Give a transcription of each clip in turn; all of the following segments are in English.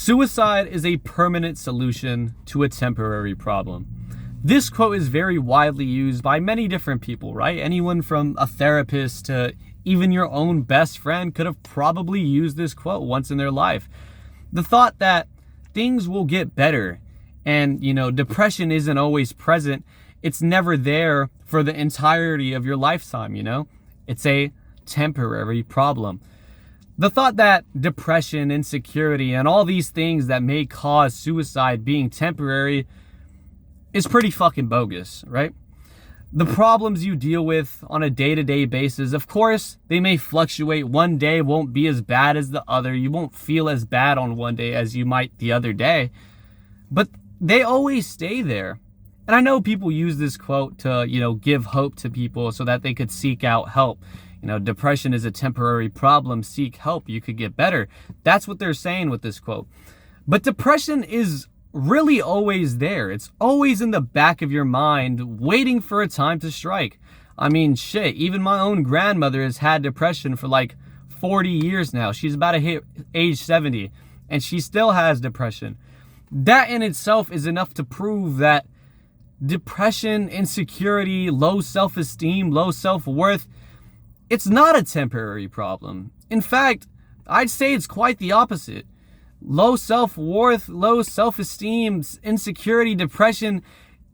Suicide is a permanent solution to a temporary problem. This quote is very widely used by many different people, right? Anyone from a therapist to even your own best friend could have probably used this quote once in their life. The thought that things will get better and, depression isn't always present. It's never there for the entirety of your lifetime, It's a temporary problem. The thought that depression, insecurity, and all these things that may cause suicide being temporary is pretty fucking bogus, right? The problems you deal with on a day-to-day basis, of course, they may fluctuate. One day won't be as bad as the other. You won't feel as bad on one day as you might the other day. But they always stay there. And I know people use this quote to, give hope to people so that they could seek out help. Depression is a temporary problem. Seek help. You could get better. That's what they're saying with this quote. But depression is really always there. It's always in the back of your mind, waiting for a time to strike. I mean, shit, even my own grandmother has had depression for like 40 years now. She's about to hit age 70, and she still has depression. That in itself is enough to prove that depression, insecurity, low self-esteem, low self-worth, it's not a temporary problem. In fact, I'd say it's quite the opposite. Low self-worth, low self-esteem, insecurity, depression,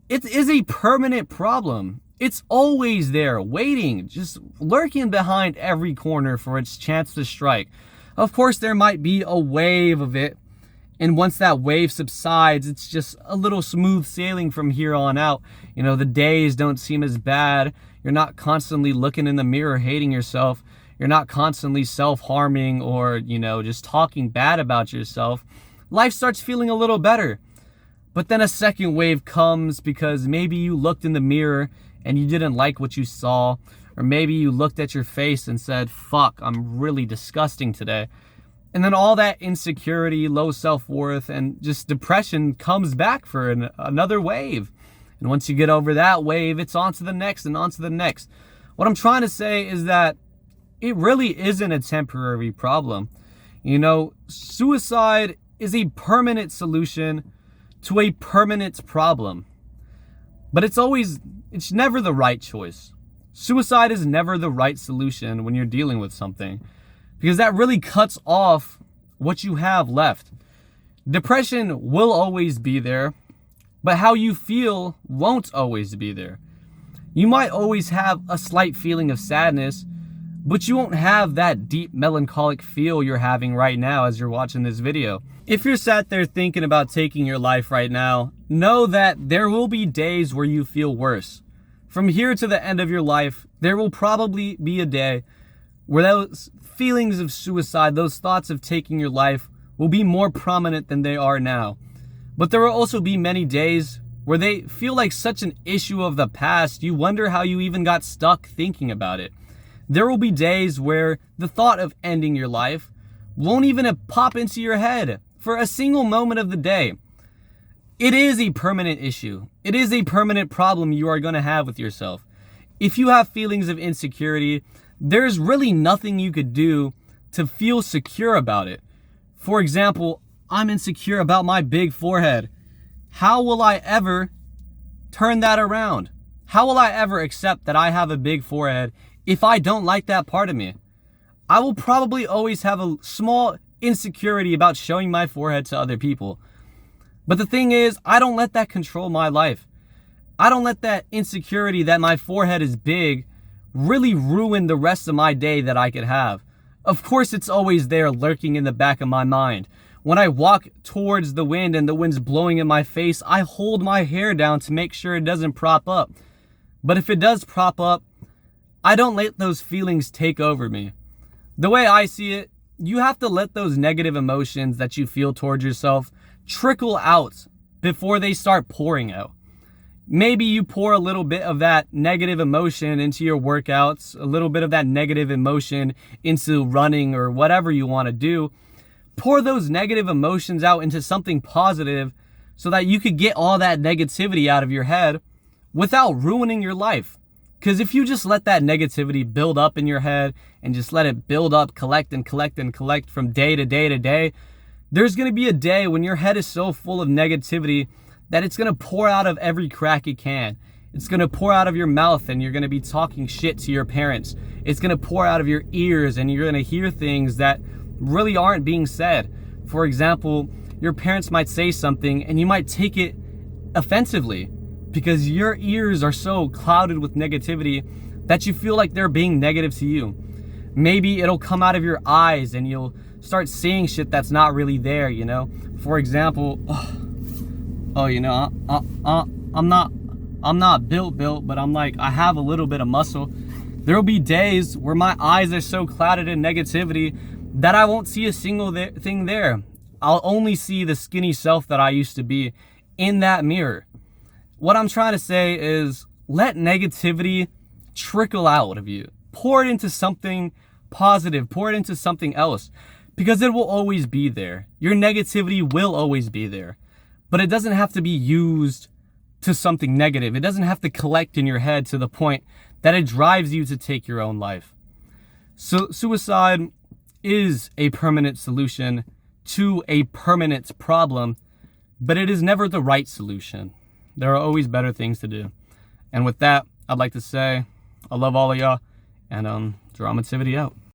it is a permanent problem. It's always there, waiting, just lurking behind every corner for its chance to strike. Of course, there might be a wave of it, and once that wave subsides, it's just a little smooth sailing from here on out. The days don't seem as bad. You're not constantly looking in the mirror, hating yourself. You're not constantly self-harming or, just talking bad about yourself. Life starts feeling a little better. But then a second wave comes because maybe you looked in the mirror and you didn't like what you saw. Or maybe you looked at your face and said, fuck, I'm really disgusting today. And then all that insecurity, low self-worth, and just depression comes back for another wave. And once you get over that wave, it's on to the next and on to the next. What I'm trying to say is that it really isn't a temporary problem. Suicide is a permanent solution to a permanent problem. But it's never the right choice. Suicide is never the right solution when you're dealing with something, because that really cuts off what you have left. Depression will always be there, but how you feel won't always be there. You might always have a slight feeling of sadness, but you won't have that deep melancholic feel you're having right now as you're watching this video. If you're sat there thinking about taking your life right now, know that there will be days where you feel worse. From here to the end of your life, there will probably be a day where those feelings of suicide, those thoughts of taking your life, will be more prominent than they are now. But there will also be many days where they feel like such an issue of the past, you wonder how you even got stuck thinking about it. There will be days where the thought of ending your life won't even pop into your head for a single moment of the day. It is a permanent issue. It is a permanent problem you are going to have with yourself. If you have feelings of insecurity, there's really nothing you could do to feel secure about it. For example, I'm insecure about my big forehead. How will I ever turn that around? How will I ever accept that I have a big forehead if I don't like that part of me? I will probably always have a small insecurity about showing my forehead to other people. But the thing is, I don't let that control my life. I don't let that insecurity that my forehead is big really ruin the rest of my day that I could have. Of course, it's always there lurking in the back of my mind. When I walk towards the wind and the wind's blowing in my face, I hold my hair down to make sure it doesn't prop up. But if it does prop up, I don't let those feelings take over me. The way I see it, you have to let those negative emotions that you feel towards yourself trickle out before they start pouring out. Maybe you pour a little bit of that negative emotion into your workouts, a little bit of that negative emotion into running or whatever you want to do. Pour those negative emotions out into something positive so that you could get all that negativity out of your head without ruining your life. Because if you just let that negativity build up in your head and just let it build up, collect and collect and collect from day to day to day, There's going to be a day when your head is so full of negativity that it's going to pour out of every crack it can. It's going to pour out of your mouth and you're going to be talking shit to your parents. It's going to pour out of your ears and you're going to hear things that really aren't being said. For example, your parents might say something and you might take it offensively because your ears are so clouded with negativity that you feel like they're being negative to you. Maybe it'll come out of your eyes and you'll start seeing shit that's not really there, you know? For example, I'm not built, but I have a little bit of muscle. There'll be days where my eyes are so clouded in negativity that I won't see a single thing there. I'll only see the skinny self that I used to be in that mirror. What I'm trying to say is let negativity trickle out of you. Pour it into something positive. Pour it into something else because it will always be there. Your negativity will always be there, but it doesn't have to be used to something negative. It doesn't have to collect in your head to the point that it drives you to take your own life. So suicide is a permanent solution to a permanent problem, but it is never the right solution. There are always better things to do. And with that, I'd like to say I love all of y'all, and Dramativity out.